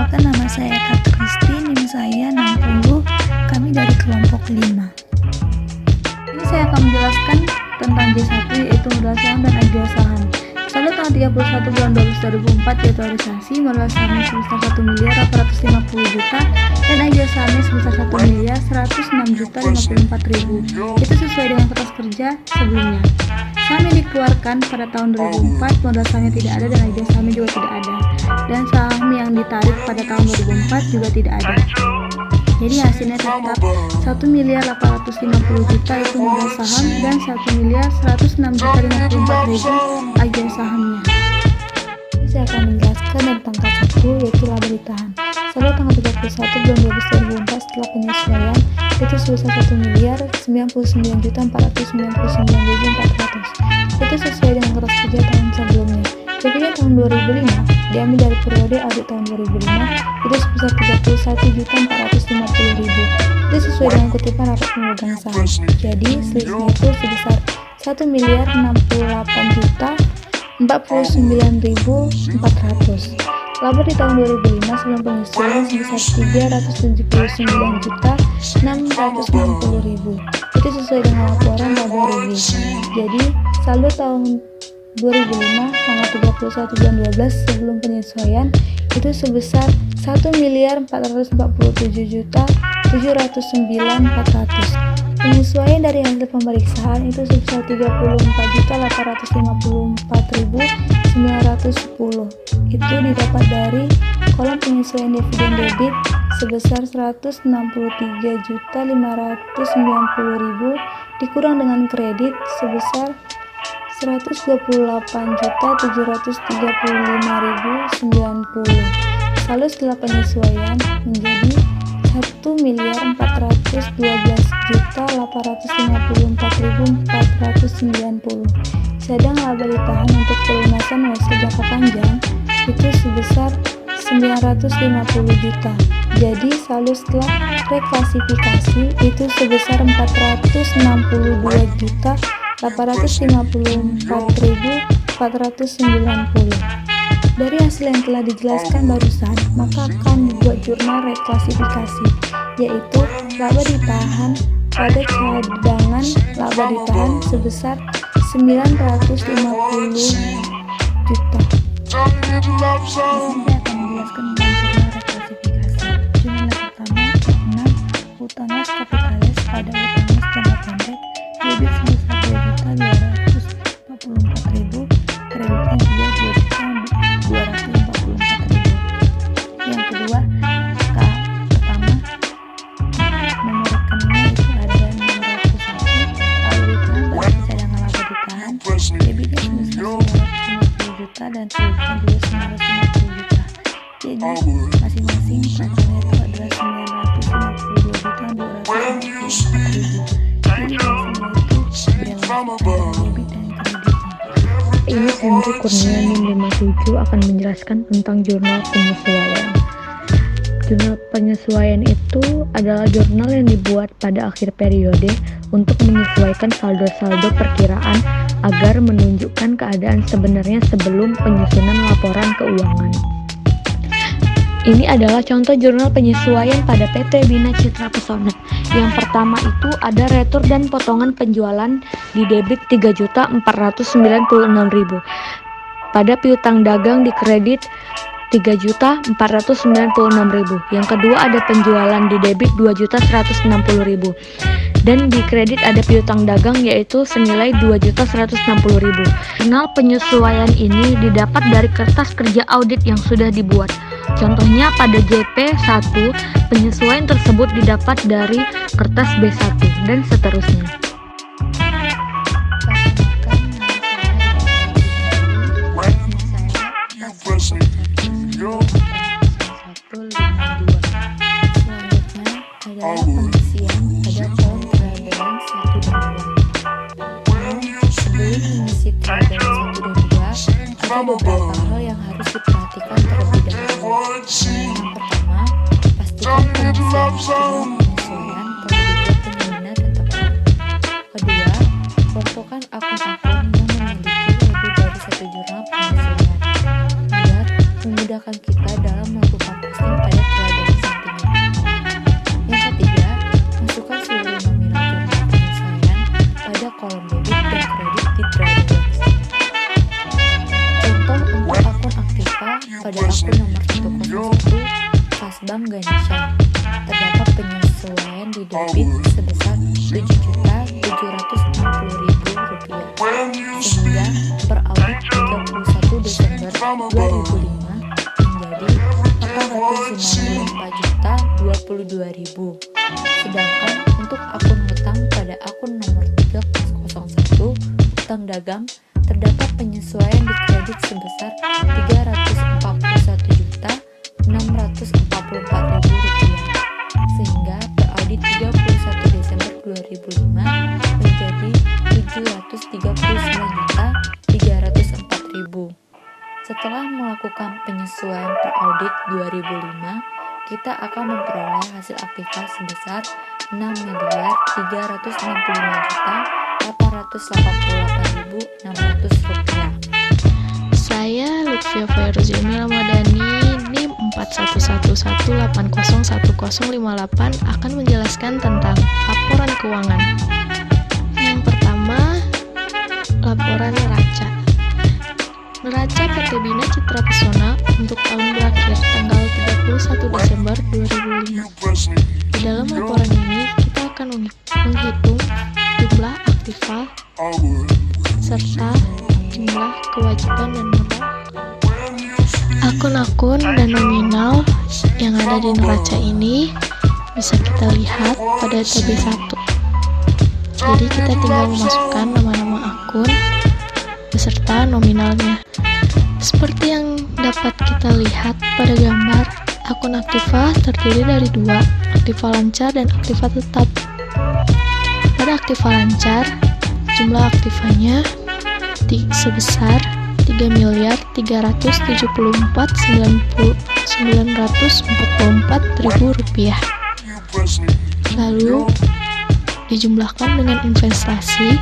Perkenalkan, nama saya Kak Kristi, NIM saya 60, kami dari kelompok 5. Ini saya akan menjelaskan tentang J1, yaitu modal saham dan ideal saham. Saldo tanggal 31 bulan 12 2004 yaitu realisasi modal sahamnya sebesar 1.850.000.000 dan ideal sahamnya sebesar 1.106.054.000. Itu sesuai dengan kertas kerja sebelumnya. Saham yang dikeluarkan pada tahun 2004 modal sahamnya tidak ada dan ideal sahamnya juga tidak ada, dan saham yang ditarik pada tahun 2004 juga tidak ada. Jadi hasilnya tetap 1.850.000.000 itu modal saham dan 1.106.054.000 ideal sahamnya. Ini saya akan menjelaskan tentang K1, yaitu laba ditahan. Saldo tanggal 31 bulan 12 2004 setelah penyesuaian itu sebesar 1.099.499.400. Itu sesuai dengan kertas kerja tahun sebelumnya. Dividen tahun 2005 diambil dari periode audit tahun 2005 itu sebesar 31.450.000. Itu sesuai dengan kutipan rapat pemegang saham. Jadi selisihnya itu sebesar 1.064.049.400. Laba di tahun 2005 sebelum penyesuaian sebesar 379.660.000. Itu sesuai dengan laporan laba rugi. Jadi saldo tahun 2005 tanggal 31 bulan 12 sebelum penyesuaian itu sebesar 1.447.709.400. Penyesuaian dari hasil pemeriksaan itu sebesar 34.854.910. Itu didapat dari kolom penyesuaian dividen debit sebesar 163.590.000 dikurang dengan kredit sebesar 128.735.090. Saldo setelah penyesuaian menjadi 1.412.854.490. Sedang laba ditahan untuk pelunasan WC jangka panjang itu sebesar 950 juta. Jadi saldo setelah reklasifikasi itu sebesar 464.854.490. Dari hasil yang telah dijelaskan barusan, maka akan dibuat jurnal reklasifikasi, yaitu laba ditahan pada cadangan laba ditahan sebesar 950 juta. Di sini saya akan menjelaskan tentang jurnal reklasifikasi. Jurnal pertama, 6 utangnya kapitalis pada utangnya jangka pendek debit sebesar 2.244.000, kreditnya juga 2.244.000. Yang kedua, K pertama, nomor rekeningnya itu ada 601, lalu ditahan pada cadangan laba ditahan debitnya sebesar 950 juta dan kreditnya juga 950 juta. Jadi masing-masing totalnya itu adalah 952 juta 254.000. Jadi hasilnya itu balance debit dan kreditnya. Ini Hendrik Kurnia NIM 57 akan menjelaskan tentang jurnal penyesuaian. Jurnal penyesuaian itu adalah jurnal yang dibuat pada akhir periode untuk menyesuaikan saldo-saldo perkiraan agar menunjukkan keadaan sebenarnya sebelum penyusunan laporan keuangan. Ini adalah contoh jurnal penyesuaian pada PT Bina Citra Pesona. Yang pertama itu ada retur dan potongan penjualan di debit 3.496.000. Pada piutang dagang di kredit 3.496.000. Yang kedua ada penjualan di debit 2.160.000. Dan di kredit ada piutang dagang yaitu senilai 2.160.000. Jurnal penyesuaian ini didapat dari kertas kerja audit yang sudah dibuat. Contohnya pada JP1, penyesuaian tersebut didapat dari kertas B1 dan seterusnya. Selanjutnya adalah pengisian pada kolom trial balance 1 dan 2. Sebelum mengisi trial balance 1 dan 2, ada beberapa hal yang harus diperhatikan terlebih dahulu. Yang pertama, pastikan pengisian jurnal penyesuaian telah dibuat dengan benar dan tepat. Kedua, kelompokkan akun-akun yang memiliki lebih dari satu jurnal penyesuaian, biar memudahkan kita dalam melakukan posting pada akun nomor 101 kas Bank Ganesha terdapat penyesuaian di debit sebesar Rp7.760.000 sehingga per audit 31 Desember 2005 menjadi Rp894.022.000. Sedangkan untuk akun hutang pada akun nomor 301 hutang dagang terdapat penyesuaian di kredit sebesar Rp341.644.000 sehingga per audit 31 Desember 2005 menjadi Rp739.304.000. Setelah melakukan penyesuaian per audit 2005, kita akan memperoleh hasil aktiva sebesar Rp6.339.888.600. Saya Lutfia Fairuzilmi Ramadhani, NIM 4111801058 akan menjelaskan tentang laporan keuangan. Yang pertama, laporan neraca. Neraca PT Bina Citra Pesona untuk tahun berakhir tanggal 31 Desember 2005. Di dalam laporan ini, kita akan menghitung jumlah aktiva serta jumlah kewajiban dan modal. Akun-akun dan nominal yang ada di neraca ini bisa kita lihat pada TB1. Jadi kita tinggal memasukkan nama-nama akun beserta nominalnya. Seperti yang dapat kita lihat pada gambar, akun aktiva terdiri dari dua, aktiva lancar dan aktiva tetap. Pada aktiva lancar, jumlah aktivanya sebesar Rp3.374.944.000. Lalu dijumlahkan dengan investasi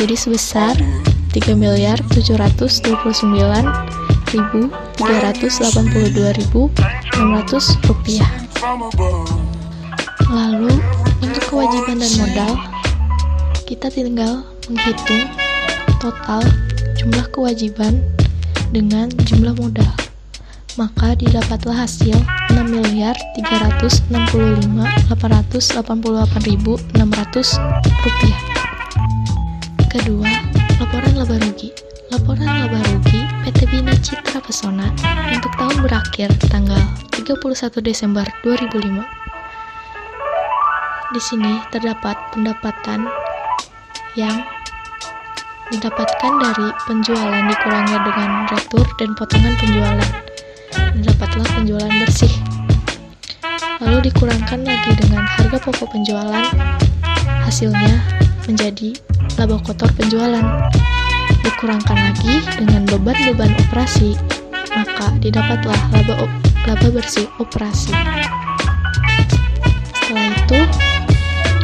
jadi sebesar Rp3.799.382.600. Lalu untuk kewajiban dan modal, kita tinggal menghitung total jumlah kewajiban dengan jumlah modal. Maka didapatlah hasil Rp6.365.888.600. Kedua, laporan laba rugi. Laporan laba rugi PT Bina Citra Pesona untuk tahun berakhir tanggal 31 Desember 2005. Di sini terdapat pendapatan yang didapatkan dari penjualan dikurangi dengan retur dan potongan penjualan. Didapatlah penjualan bersih. Lalu dikurangkan lagi dengan harga pokok penjualan. Hasilnya menjadi laba kotor penjualan. Dikurangkan lagi dengan beban-beban operasi, maka didapatlah laba bersih operasi. Setelah itu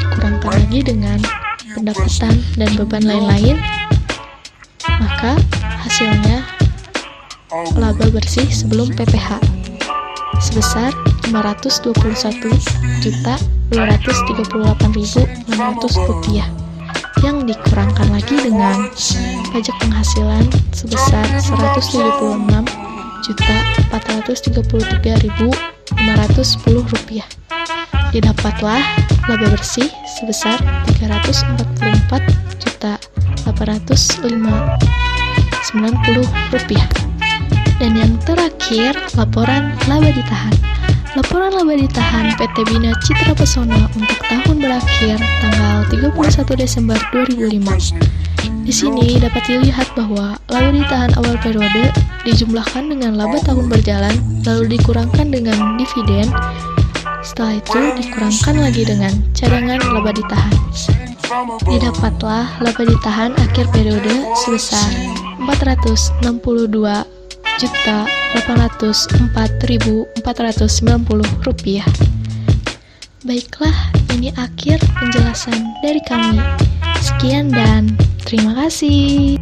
dikurangkan lagi dengan pendapatan dan beban lain-lain, maka hasilnya laba bersih sebelum PPh sebesar Rp521.238.600 yang dikurangkan lagi dengan pajak penghasilan sebesar Rp174.433.510. Didapatlah laba bersih sebesar Rp344.805.90. Dan yang terakhir, laporan laba ditahan. Laporan laba ditahan PT Bina Citra Pesona untuk tahun berakhir tanggal 31 Desember 2005. Di sini dapat dilihat bahwa laba ditahan awal periode dijumlahkan dengan laba tahun berjalan, lalu dikurangkan dengan dividen. Setelah itu dikurangkan lagi dengan cadangan laba ditahan. Didapatlah laba ditahan akhir periode sebesar Rp464.490. Baiklah, ini akhir penjelasan dari kami. Sekian dan terima kasih.